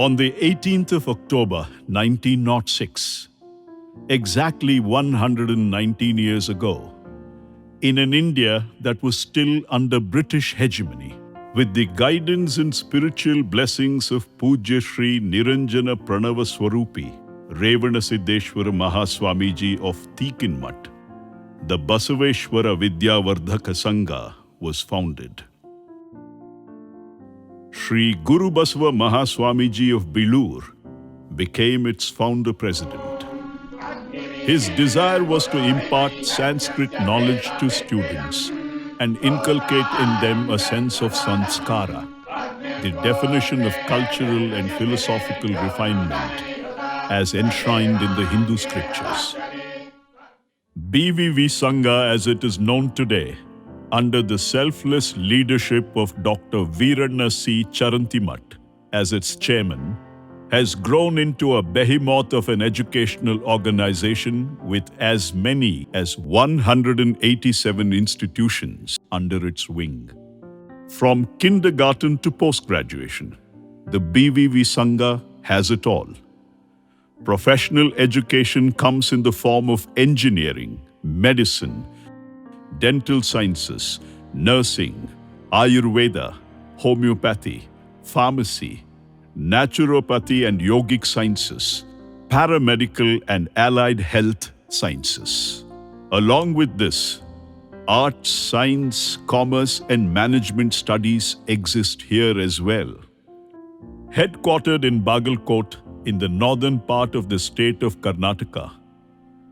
On the 18th of October 1906, exactly 119 years ago, in an India that was still under British hegemony, with the guidance and spiritual blessings of Pujya Shri Niranjana Pranava Swarupi, Revana Siddheshwara Mahaswamiji of Tikinmat, the Basaveshwara Vidyavardhaka Sangha was founded. Sri Guru Basava Mahaswamiji of Bilur became its founder president. His desire was to impart Sanskrit knowledge to students and inculcate in them a sense of sanskara, the definition of cultural and philosophical refinement as enshrined in the Hindu scriptures. BVV Sangha, as it is known today, under the selfless leadership of Dr. Veeranna C. Charantimat as its chairman, has grown into a behemoth of an educational organization with as many as 187 institutions under its wing. From kindergarten to post-graduation, the BVV Sangha has it all. Professional education comes in the form of engineering, medicine, dental sciences, nursing, Ayurveda, homeopathy, pharmacy, naturopathy and yogic sciences, paramedical and allied health sciences. Along with this, arts, science, commerce and management studies exist here as well. Headquartered in Bagalkote in the northern part of the state of Karnataka,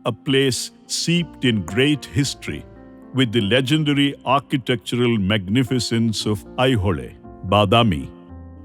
a place steeped in great history with the legendary architectural magnificence of Aihole, Badami,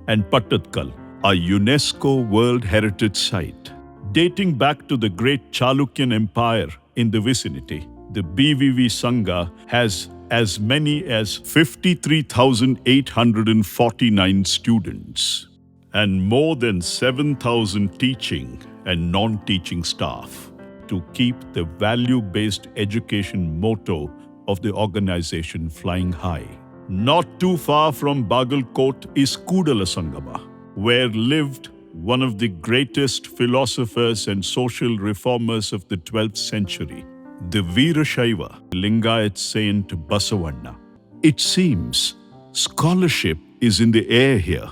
and Pattatkal, a UNESCO World Heritage Site. Dating back to the great Chalukyan Empire in the vicinity, the BVV Sangha has as many as 53,849 students and more than 7,000 teaching and non-teaching staff to keep the value-based education motto of the organization flying high. Not too far from Bagalkote is Kudala Sangama, where lived one of the greatest philosophers and social reformers of the 12th century, the Veerashaiva Lingayat saint Basavanna. It seems scholarship is in the air here.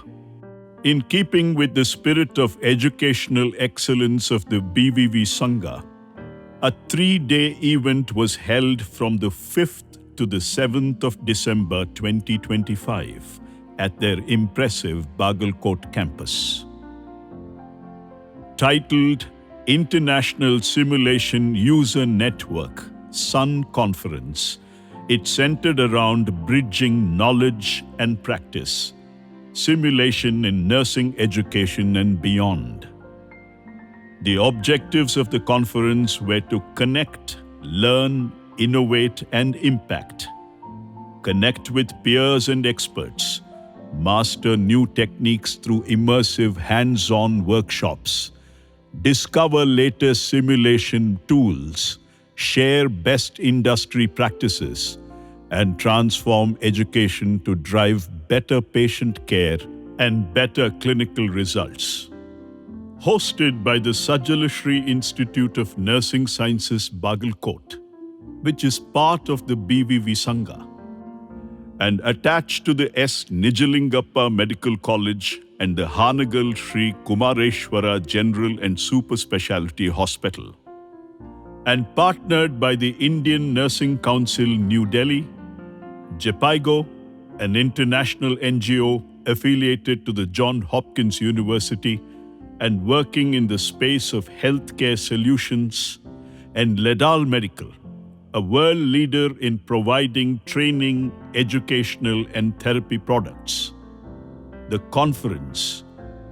In keeping with the spirit of educational excellence of the BVV Sangha, a 3-day event was held from the 5th to the 7th of December 2025 at their impressive Bagalkote campus. Titled International Simulation User Network Sun Conference, it centered around bridging knowledge and practice, simulation in nursing education and beyond. The objectives of the conference were to connect, learn, innovate and impact, connect with peers and experts, master new techniques through immersive hands-on workshops, discover latest simulation tools, share best industry practices, and transform education to drive better patient care and better clinical results. Hosted by the Sajjalashri Institute of Nursing Sciences, Bagalkote, which is part of the BVV Sangha, and attached to the S. Nijalingappa Medical College and the Hanagal Sri Kumareshwara General and Super Specialty Hospital, and partnered by the Indian Nursing Council, New Delhi, JPIGO, an international NGO affiliated to the Johns Hopkins University and working in the space of healthcare solutions, and Ledal Medical, a world leader in providing training, educational and therapy products. The conference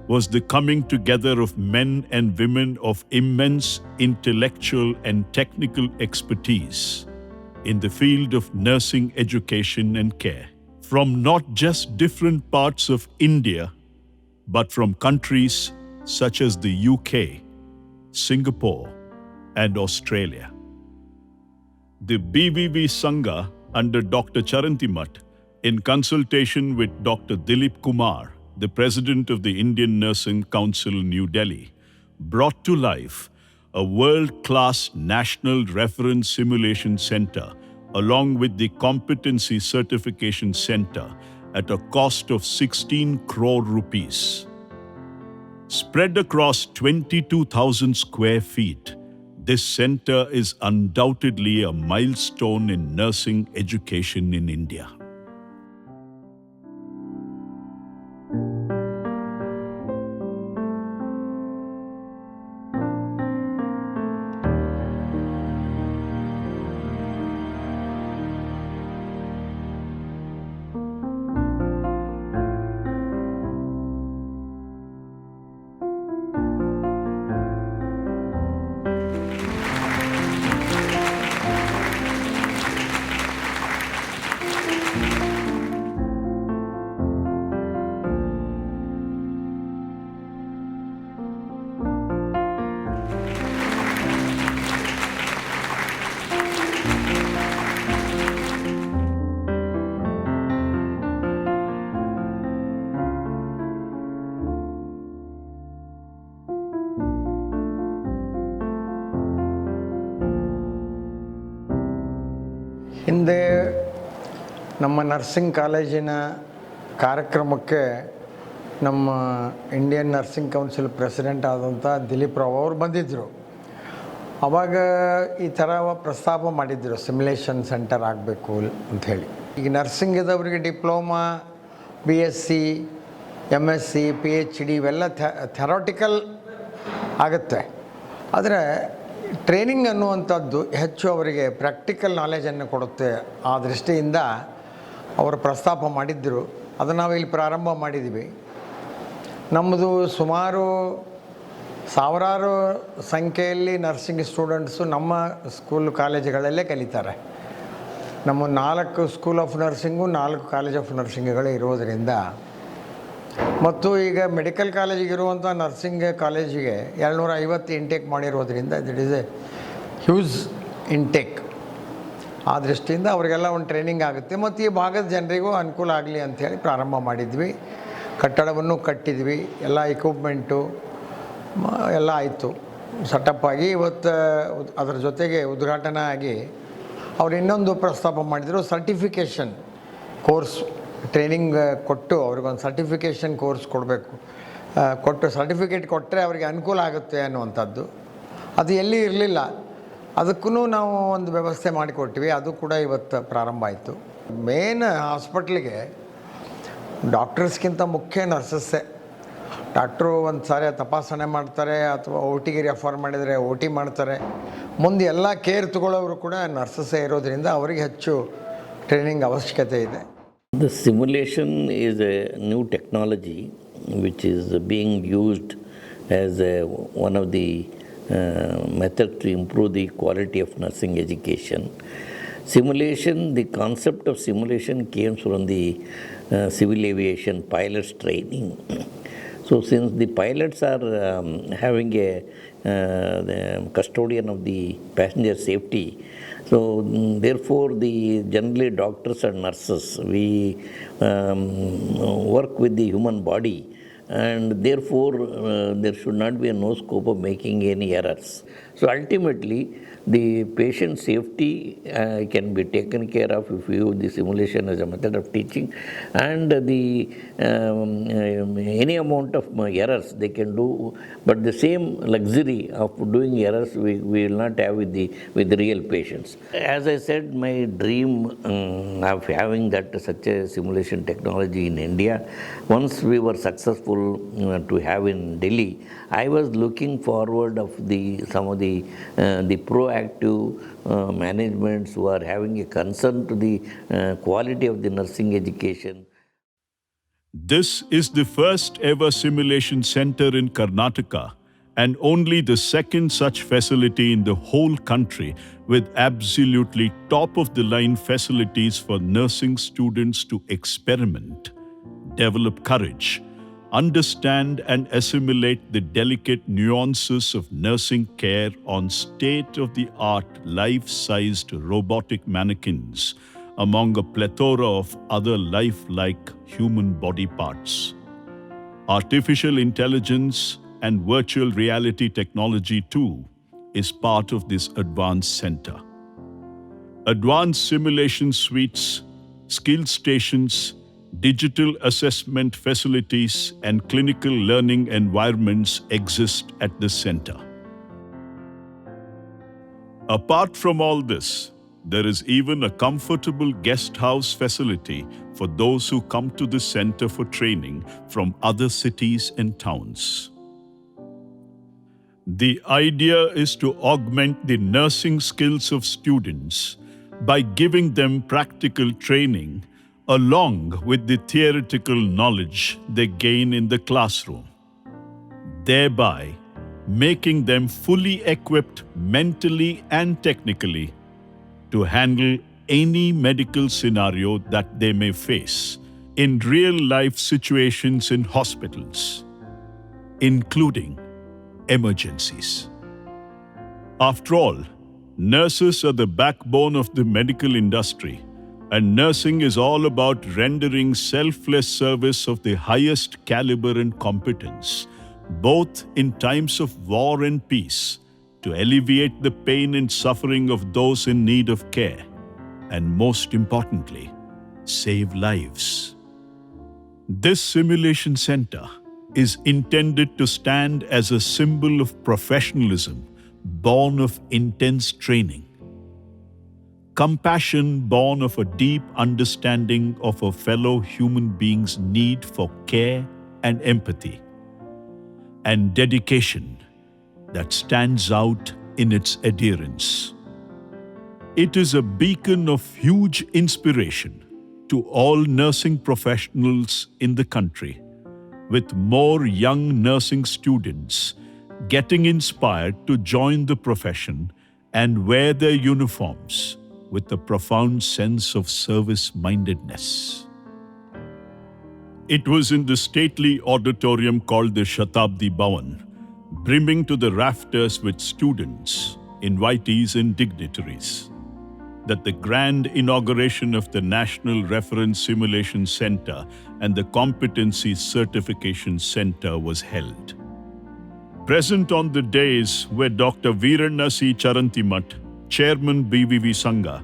was the coming together of men and women of immense intellectual and technical expertise in the field of nursing education and care, from not just different parts of India, but from countries such as the UK, Singapore, and Australia. The BVV Sangha under Dr. Charantimat, in consultation with Dr. Dilip Kumar, the president of the Indian Nursing Council, New Delhi, brought to life a world-class national reference simulation center along with the competency certification center at a cost of 16 crore rupees. Spread across 22,000 square feet, this center is undoubtedly a milestone in nursing education in India. ಹಿಂದೆ ನಮ್ಮ nursing ಕಾಲೇಜಿನ ಕಾರ್ಯಕ್ರಮಕ್ಕೆ ನಮ್ಮ Indian nursing council president ಆದಂಥ ದಿಲೀಪ್ ರಾವ್ ಅವರು ಬಂದಿದ್ದರು. ಆವಾಗ ಈ ಥರ ಪ್ರಸ್ತಾಪ ಮಾಡಿದ್ದರು, ಸಿಮ್ಯುಲೇಷನ್ ಸೆಂಟರ್ ಆಗಬೇಕು ಅಂಥೇಳಿ. ಈಗ ನರ್ಸಿಂಗ್ ಇದ್ದವರಿಗೆ ಡಿಪ್ಲೊಮಾ, BSc, MSc, PhD ಇವೆಲ್ಲ ಥೆರಾಟಿಕಲ್ ಆಗುತ್ತೆ. ಆದರೆ ಟ್ರೈನಿಂಗ್ ಅನ್ನುವಂಥದ್ದು ಹೆಚ್ಚು ಅವರಿಗೆ ಪ್ರಾಕ್ಟಿಕಲ್ ನಾಲೆಜನ್ನು ಕೊಡುತ್ತೆ. ಆ ದೃಷ್ಟಿಯಿಂದ ಅವರು ಪ್ರಸ್ತಾಪ ಮಾಡಿದ್ದರು. ಅದನ್ನು ನಾವು ಇಲ್ಲಿ ಪ್ರಾರಂಭ ಮಾಡಿದ್ವಿ. ನಮ್ಮದು ಸುಮಾರು ಸಾವಿರಾರು ಸಂಖ್ಯೆಯಲ್ಲಿ ನರ್ಸಿಂಗ್ ಸ್ಟೂಡೆಂಟ್ಸು ನಮ್ಮ ಸ್ಕೂಲ್ ಕಾಲೇಜುಗಳಲ್ಲೇ ಕಲಿತಾರೆ. ನಮ್ಮ 4 school of nursing, 4 college of ನರ್ಸಿಂಗ್ಗಳು ಇರೋದರಿಂದ, ಮತ್ತು ಈಗ ಮೆಡಿಕಲ್ ಕಾಲೇಜಿಗೆ ಇರುವಂಥ ನರ್ಸಿಂಗ್ ಕಾಲೇಜಿಗೆ 250 ಇಂಟೇಕ್ ಮಾಡಿರೋದ್ರಿಂದ it is A huge intake. ಆ ದೃಷ್ಟಿಯಿಂದ ಅವರಿಗೆಲ್ಲ ಒಂದು ಟ್ರೈನಿಂಗ್ ಆಗುತ್ತೆ ಮತ್ತು ಈ ಭಾಗದ ಜನರಿಗೂ ಅನುಕೂಲ ಆಗಲಿ ಅಂಥೇಳಿ ಪ್ರಾರಂಭ ಮಾಡಿದ್ವಿ. ಕಟ್ಟಡವನ್ನು ಕಟ್ಟಿದ್ವಿ, ಎಲ್ಲ ಇಕ್ವಿಪ್ಮೆಂಟು ಎಲ್ಲ ಆಯಿತು, ಸೆಟಪ್ ಆಗಿ ಇವತ್ತು ಅದರ ಜೊತೆಗೆ ಉದ್ಘಾಟನೆ ಆಗಿ ಅವ್ರು ಇನ್ನೊಂದು ಪ್ರಸ್ತಾಪ ಮಾಡಿದರು, ಸರ್ಟಿಫಿಕೇಷನ್ ಕೋರ್ಸ್ ಟ್ರೈನಿಂಗ್ ಕೊಟ್ಟು ಅವ್ರಿಗೊಂದು ಸರ್ಟಿಫಿಕೇಷನ್ ಕೋರ್ಸ್ ಕೊಟ್ಟು ಸರ್ಟಿಫಿಕೇಟ್ ಕೊಟ್ಟರೆ ಅವರಿಗೆ ಅನುಕೂಲ ಆಗುತ್ತೆ ಅನ್ನುವಂಥದ್ದು. ಅದು ಎಲ್ಲಿ ಇರಲಿಲ್ಲ, ಅದಕ್ಕೂ ನಾವು ಒಂದು ವ್ಯವಸ್ಥೆ ಮಾಡಿಕೊಟ್ವಿ. ಅದು ಕೂಡ ಇವತ್ತು ಪ್ರಾರಂಭ ಆಯಿತು. ಮೇನ್ ಹಾಸ್ಪಿಟ್ಲಿಗೆ ಡಾಕ್ಟರ್ಸ್ಗಿಂತ ಮುಖ್ಯ ನರ್ಸಸ್ಸೇ. ಡಾಕ್ಟ್ರು ಒಂದು ಸಾರಿ ತಪಾಸಣೆ ಮಾಡ್ತಾರೆ ಅಥವಾ OTಗೆ ರೆಫರ್ ಮಾಡಿದರೆ OT ಮಾಡ್ತಾರೆ. ಮುಂದೆ ಎಲ್ಲ ಕೇರ್ ತಗೊಳ್ಳೋರು ಕೂಡ ನರ್ಸಸ್ಸೇ ಇರೋದರಿಂದ ಅವರಿಗೆ ಹೆಚ್ಚು ಟ್ರೈನಿಂಗ್ ಅವಶ್ಯಕತೆ ಇದೆ. The simulation is a new technology which is being used as one of the methods to improve the quality of nursing education. Simulation, the concept of simulation came from the civil aviation pilots training. So since the pilots are having the custodian of the passenger safety, so therefore the generally doctors and nurses, we work with the human body, and therefore there should not be no scope of making any errors. So ultimately the patient safety can be taken care of if you use the simulation as a method of teaching, and the any amount of errors they can do, but the same luxury of doing errors we will not have with the real patients. As I said, my dream of having that such a simulation technology in India, once we were successful to have in Delhi, I was looking forward of some of the proactive managements who are having a concern to the quality of the nursing education. This is the first ever simulation center in Karnataka and only the second such facility in the whole country, with absolutely top-of-the-line facilities for nursing students to experiment, develop courage, understand and assimilate the delicate nuances of nursing care on state-of-the-art life-sized robotic mannequins, among a plethora of other lifelike human body parts. Artificial intelligence and virtual reality technology too is part of this advanced center. Advanced simulation suites, skill stations, digital assessment facilities, and clinical learning environments exist at the center. Apart from all this, there is even a comfortable guest house facility for those who come to the center for training from other cities and towns. The idea is to augment the nursing skills of students by giving them practical training along with the theoretical knowledge they gain in the classroom, thereby making them fully equipped mentally and technically to handle any medical scenario that they may face in real-life situations in hospitals, including emergencies. After all, nurses are the backbone of the medical industry, and nursing is all about rendering selfless service of the highest caliber and competence, both in times of war and peace, to alleviate the pain and suffering of those in need of care, and most importantly, save lives. This simulation center is intended to stand as a symbol of professionalism born of intense training, compassion born of a deep understanding of a fellow human being's need for care and empathy, and dedication that stands out in its adherence. It is a beacon of huge inspiration to all nursing professionals in the country, with more young nursing students getting inspired to join the profession and wear their uniforms with a profound sense of service-mindedness. It was in the stately auditorium called the Shatabdi Bhavan, brimming to the rafters with students, invitees and dignitaries, that the grand inauguration of the National Reference Simulation Center and the Competency Certification Center was held. Present on the days were Dr. Veeranna C. Charantimat, Chairman BVV Sangha,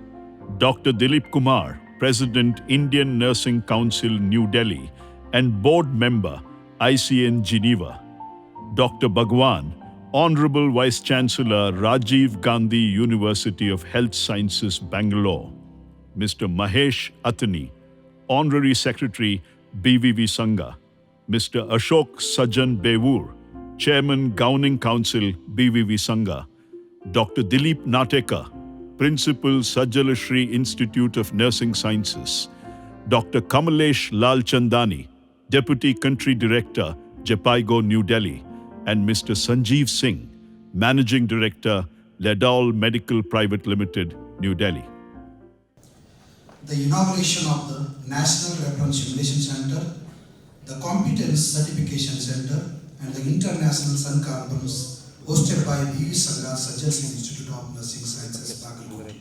Dr. Dilip Kumar, President Indian Nursing Council, New Delhi, and Board Member, ICN Geneva, Dr. Bhagwan, Honorable Vice Chancellor, Rajiv Gandhi University of Health Sciences, Bangalore, Mr. Mahesh Atani, Honorary Secretary, BVV Sangha, Mr. Ashok Sajjan Bewur, Chairman Gowning Council, BVV Sangha, Dr. Dilip Natekar, Principal Sajjalashri Institute of Nursing Sciences, Dr. Kamalesh Lalchandani, Deputy Country Director, Jepaigo, New Delhi, and Mr. Sanjeev Singh, Managing Director, Ledol Medical Private Limited, New Delhi. The inauguration of the National Reference Simulation Center, the Competence Certification Center, and the International Sun Conference hosted by BVV Sangha Sajjalashri Institute of Nursing Sciences, Bagalkote.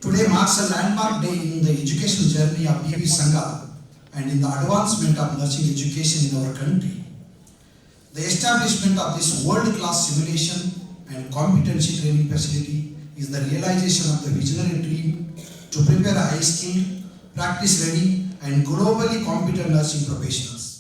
Today marks a landmark day in the educational journey of BVV Sangha and in the advancement of nursing education in our country. The establishment of this world-class simulation and competency training facility is the realization of the visionary dream to prepare high-skilled, practice-ready, and globally competent nursing professionals.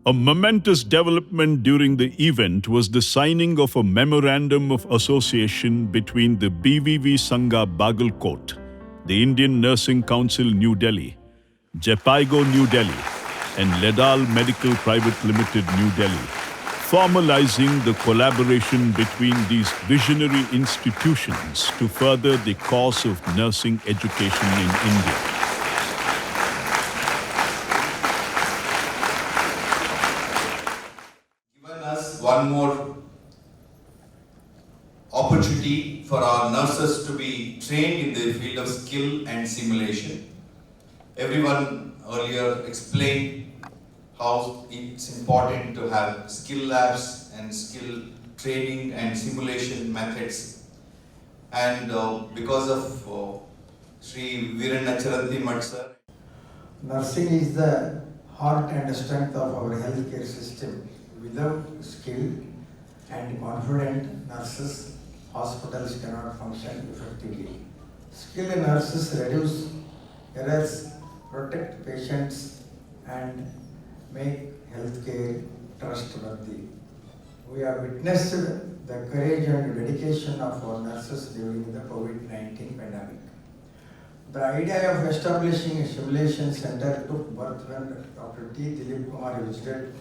A momentous development during the event was the signing of a Memorandum of Association between the BVV Sangha Bagalkote, the Indian Nursing Council, New Delhi, Jepaigo, New Delhi, and Ledal Medical Private Limited, New Delhi, formalizing the collaboration between these visionary institutions to further the cause of nursing education in India. Given us one more opportunity opportunity for our nurses to be trained in the field of skill and simulation. Everyone earlier explained how it's important to have skill labs and skill training and simulation methods. And because of Sri Veerannacharanthi Mat sir, Nursing is the heart and strength of our healthcare system. Without skill and confident nurses, hospitals cannot function effectively. Skilled nurses reduce errors, protect patients, and make healthcare trustworthy. We have witnessed the courage and dedication of our nurses during the COVID-19 pandemic. The idea of establishing a simulation center took birth when Dr. T. Dilip Kumar visited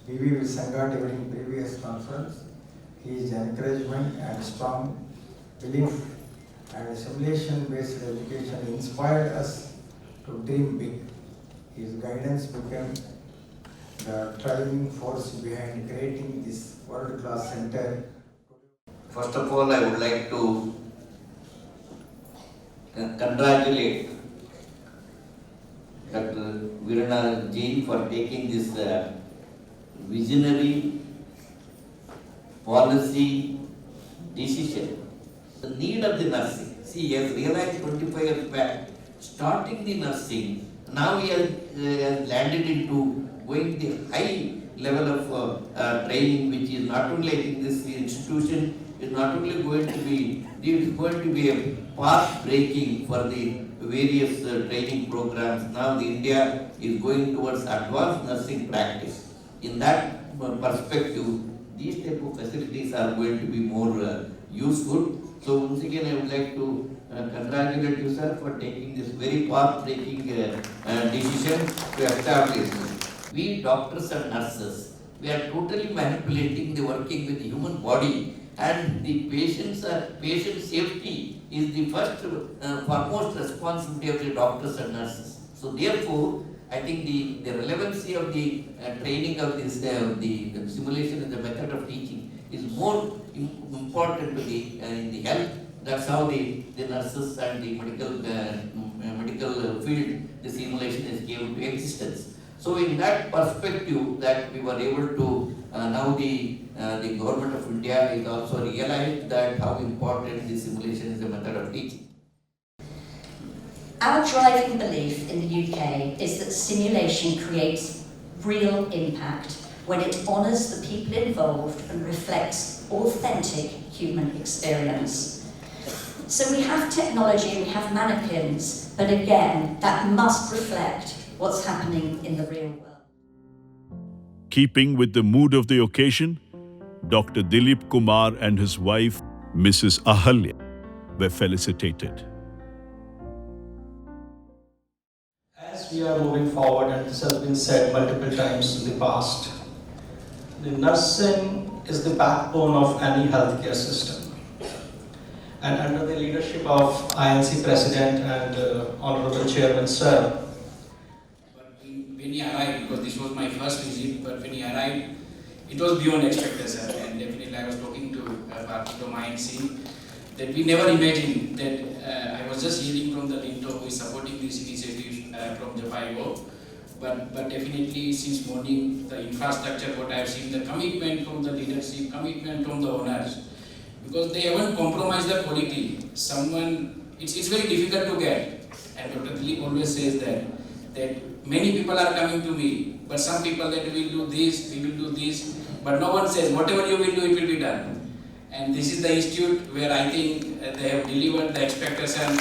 BVVS during previous conference. His encouragement and strong belief and simulation-based education inspired us to dream big. His guidance became the driving force behind creating this world-class center. First of all, I would like to congratulate Dr. Veerannacharanthi ji for taking this visionary policy decision. The need of the nursing. See, he has realized 25 years back, starting the nursing, now he has landed into going the high level of training, which is not only, I think this institution is not only going to be, it is going to be a path breaking for the various training programs. Now the India is going towards advanced nursing practice. In that perspective, these type of facilities are going to be more useful. So once again, I would like to congratulate you, sir, for taking this very path-breaking decision to establish. We doctors and nurses, we are totally manipulating the working with the human body, and the patient safety is the first foremost responsibility of the doctors and nurses. So therefore, I think the relevancy of the training of this the simulation and the method of teaching is more important to the in the health. That's how the nurses and the medical field, the simulation is given to existence. So in that perspective, that we were able to now the government of India is also realized that how important the simulation is a method of teaching. Our driving belief in the UK is that simulation creates real impact when it honours the people involved and reflects authentic human experience. So we have technology and we have mannequins, but again, that must reflect what's happening in the real world. Keeping with the mood of the occasion, Dr. Dilip Kumar and his wife, Mrs. Ahalya, were felicitated. As we are moving forward, and this has been said multiple times in the past, the nursing is the backbone of any healthcare system. And under the leadership of INC President and Honorable Chairman Sir, when he arrived, because this was my first visit, but when he arrived, it was beyond expectation. And definitely I was talking to Bagalkote INC that we never imagined that I was just hearing from the Linto who is supporting this initiative from Japan. But definitely since morning, the infrastructure, what I have seen, the commitment from the leadership, commitment from the owners, because they haven't compromised the quality. It's very difficult to get. And Dr. Dilip always says that many people are coming to me, but some people that we will do this, but no one says whatever you will do, it will be done. And this is the institute where I think they have delivered the expectation.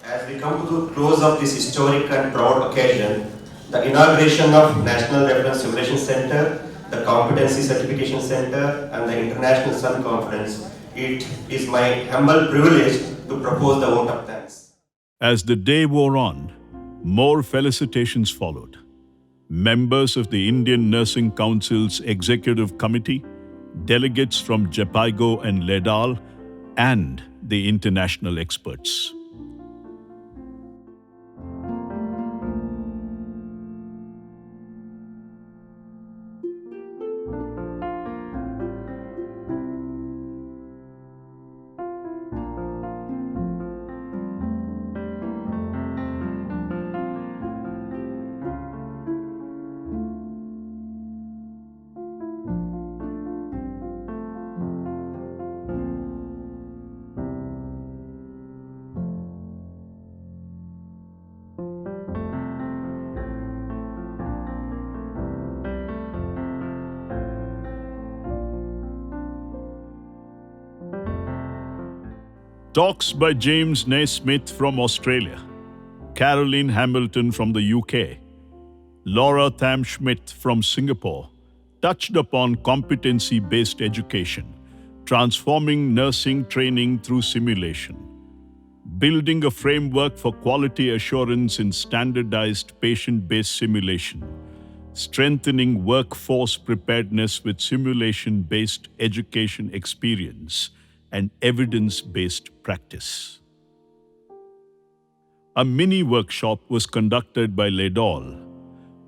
As we come to the close of this historic and proud occasion, the inauguration of National Reference Simulation Center, the Competency Certification Center, and the International Sun Conference, it is my humble privilege to propose the vote of thanks. As the day wore on, more felicitations followed. Members of the Indian Nursing Council's Executive Committee, delegates from Jepaigo and Ledal, and the international experts. Talks by James Naismith from Australia, Caroline Hamilton from the UK, Laura Tham-Schmidt from Singapore touched upon competency-based education, transforming nursing training through simulation, building a framework for quality assurance in standardized patient-based simulation, strengthening workforce preparedness with simulation-based education experience, and evidence-based practice. A mini workshop was conducted by Ledol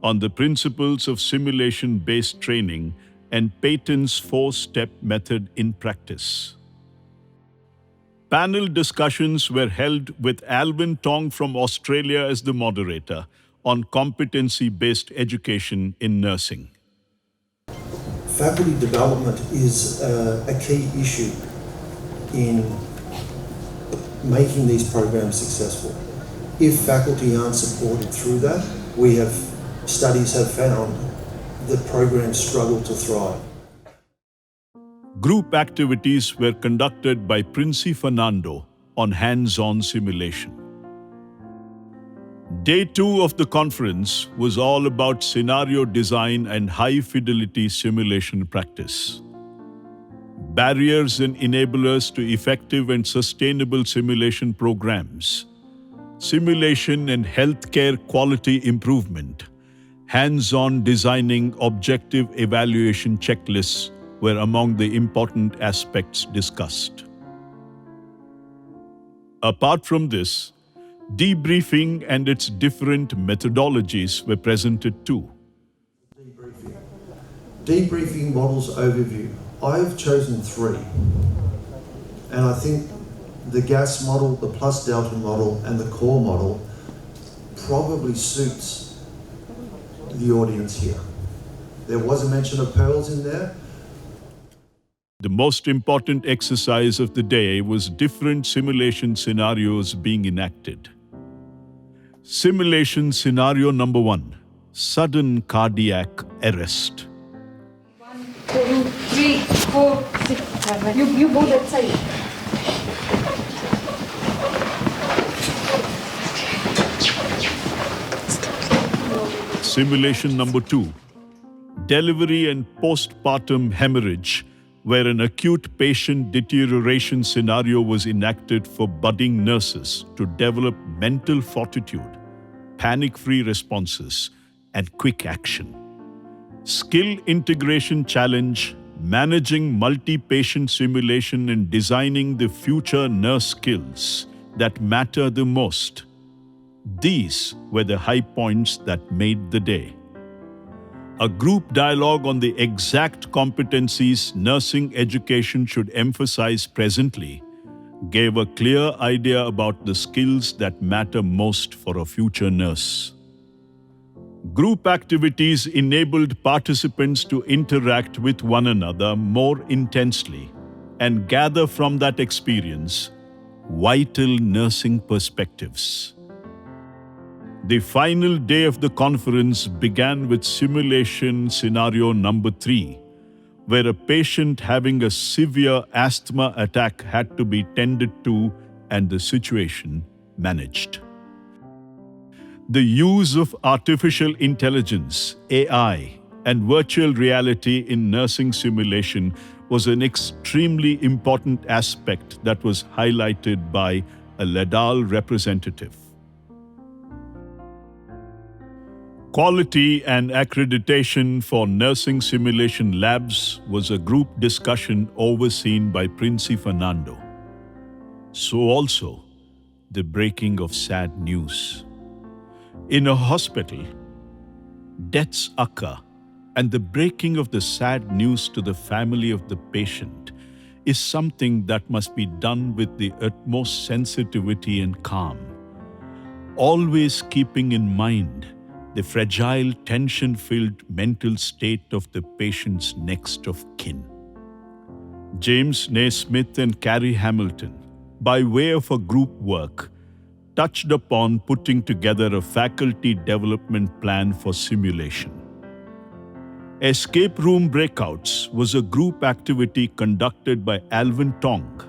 on the principles of simulation-based training and Payton's 4-step method in practice. Panel discussions were held with Alvin Tong from Australia as the moderator on competency-based education in nursing. Faculty development is a key issue in making these programs successful. If faculty aren't supported through that, studies have found that programs struggle to thrive. Group activities were conducted by Princi Fernando on hands-on simulation. Day 2 of the conference was all about scenario design and high-fidelity simulation practice. Barriers and enablers to effective and sustainable simulation programs, simulation and healthcare quality improvement, hands-on designing objective evaluation checklists were among the important aspects discussed. Apart from this, debriefing and its different methodologies were presented too. Debriefing models overview. I've chosen 3. And I think the gas model, the plus delta model, and the core model probably suits the audience here. There was a mention of pearls in there. The most important exercise of the day was different simulation scenarios being enacted. Simulation scenario number 1, sudden cardiac arrest. 1, 2, 3, 4, 6, 7. You go that side. Simulation number 2, delivery and postpartum hemorrhage, where an acute patient deterioration scenario was enacted for budding nurses to develop mental fortitude, panic-free responses, and quick action. Skill integration challenge, managing multi-patient simulation and designing the future nurse skills that matter the most. These were the high points that made the day. A group dialogue on the exact competencies nursing education should emphasize presently gave a clear idea about the skills that matter most for a future nurse. Group activities enabled participants to interact with one another more intensely and gather from that experience vital nursing perspectives. The final day of the conference began with simulation scenario number 3, where a patient having a severe asthma attack had to be tended to and the situation managed. The use of artificial intelligence, AI, and virtual reality in nursing simulation was an extremely important aspect that was highlighted by a Ledal representative. Quality and accreditation for nursing simulation labs was a group discussion overseen by Princi Fernando. So also, the breaking of sad news. In a hospital, deaths occur, and the breaking of the sad news to the family of the patient is something that must be done with the utmost sensitivity and calm, always keeping in mind the fragile, tension-filled mental state of the patient's next of kin. James Naismith and Carrie Hamilton, by way of a group work, touched upon putting together a faculty development plan for simulation. Escape room breakouts was a group activity conducted by Alvin Tong.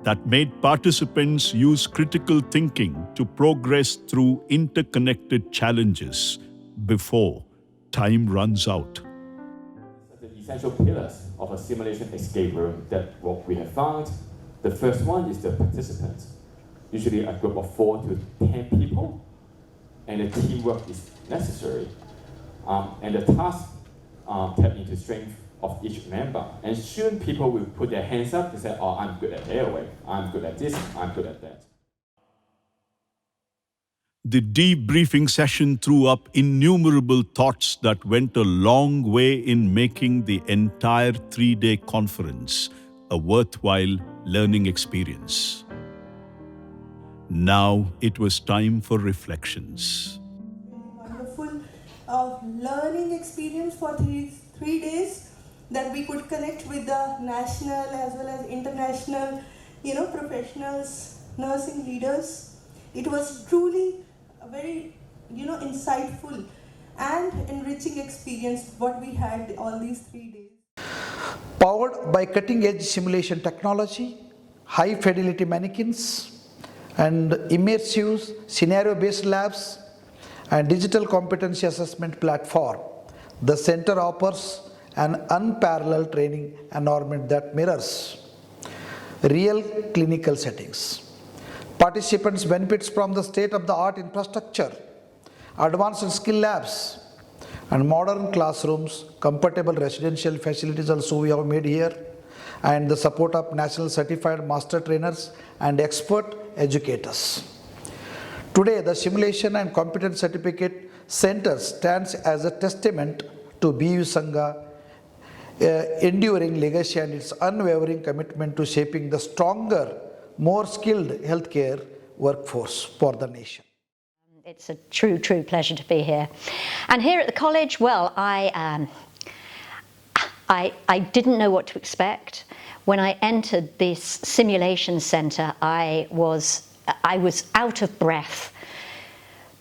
that made participants use critical thinking to progress through interconnected challenges before time runs out. The essential pillars of a simulation escape room that what we have found, the first one is the participants, usually a group of 4 to 10 people, and the teamwork is necessary. And the task tap into strength of each member. And soon people will put their hands up to say, oh, I'm good at airway, I'm good at this, I'm good at that. The debriefing session threw up innumerable thoughts that went a long way in making the entire 3-day conference a worthwhile learning experience. Now it was time for reflections. Wonderful learning experience for three days, that we could connect with the national as well as international, professionals, nursing leaders. It was truly a very, insightful and enriching experience what we had all these 3 days. Powered by cutting-edge simulation technology, high-fidelity mannequins, and immersive scenario-based labs, and digital competency assessment platform, the center offers an unparalleled training environment that mirrors real clinical settings. Participants benefit from the state-of-the-art infrastructure, advanced skill labs, and modern classrooms, comfortable residential facilities also we have made here, and the support of national certified master trainers and expert educators. Today, the Simulation and Competence Certificate Center stands as a testament to BU Sangha enduring legacy and its unwavering commitment to shaping the stronger, more skilled healthcare workforce for the nation. It's a true pleasure to be here. And here at the college, well, I didn't know what to expect. When I entered this simulation center, I was out of breath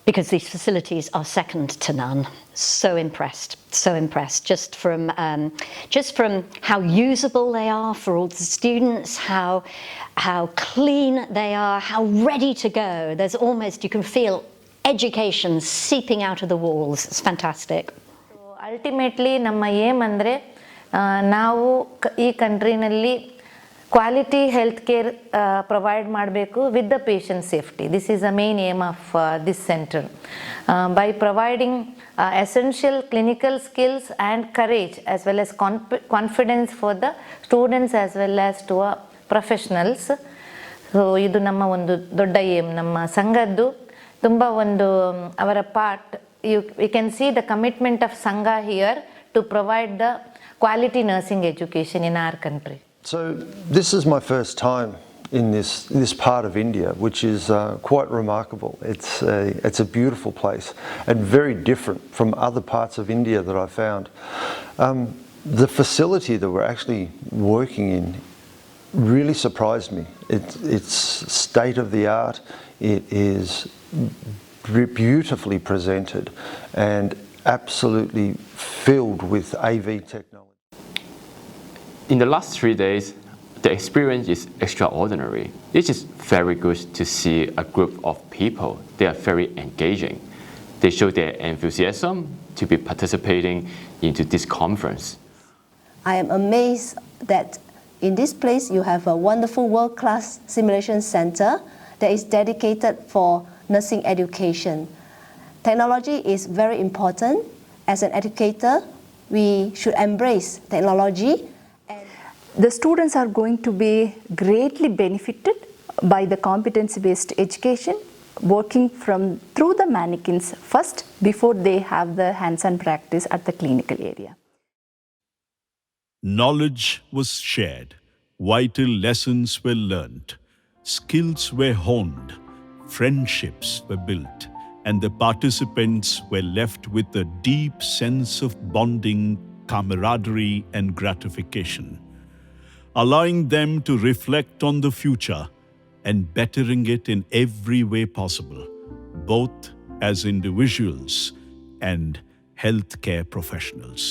because these facilities are second to none. So impressed just from how usable they are for all the students, how clean they are, how ready to go. There's almost, you can feel education seeping out of the walls. It's fantastic. Ultimately, ನಮ್ಮ aim ಅಂದರೆ ನಾವು ಈ ಕಂಟ್ರಿನಲ್ಲಿ quality health care provide ಮಾಡಬೇಕು with the patient safety. This is the main aim of this centre. By providing essential clinical skills and courage as well as confidence for the students as well as to professionals. So ಇದು ನಮ್ಮ ಒಂದು ದೊಡ್ಡ aim, ನಮ್ಮ ಸಂಘದ್ದು ತುಂಬ ಒಂದು ಅವರ part. you can see the commitment of Sangha here to provide the quality nursing education in our country. So this is my first time in this part of India, which is quite remarkable. It's a beautiful place and very different from other parts of India that I found. The facility that we're actually working in really surprised me. It's state of the art. It is beautifully presented and absolutely filled with AV technology. In the last 3 days, the experience is extraordinary. It is very good to see a group of people. They are very engaging. They show their enthusiasm to be participating into this conference. I am amazed that in this place you have a wonderful world-class simulation center that is dedicated for nursing education. Technology is very important. As an educator, we should embrace technology. The students are going to be greatly benefited by the competency-based education, working through the mannequins first before they have the hands-on practice at the clinical area. Knowledge was shared, vital lessons were learnt, skills were honed, friendships were built, and the participants were left with a deep sense of bonding, camaraderie, and gratification, allowing them to reflect on the future and bettering it in every way possible, both as individuals and healthcare professionals.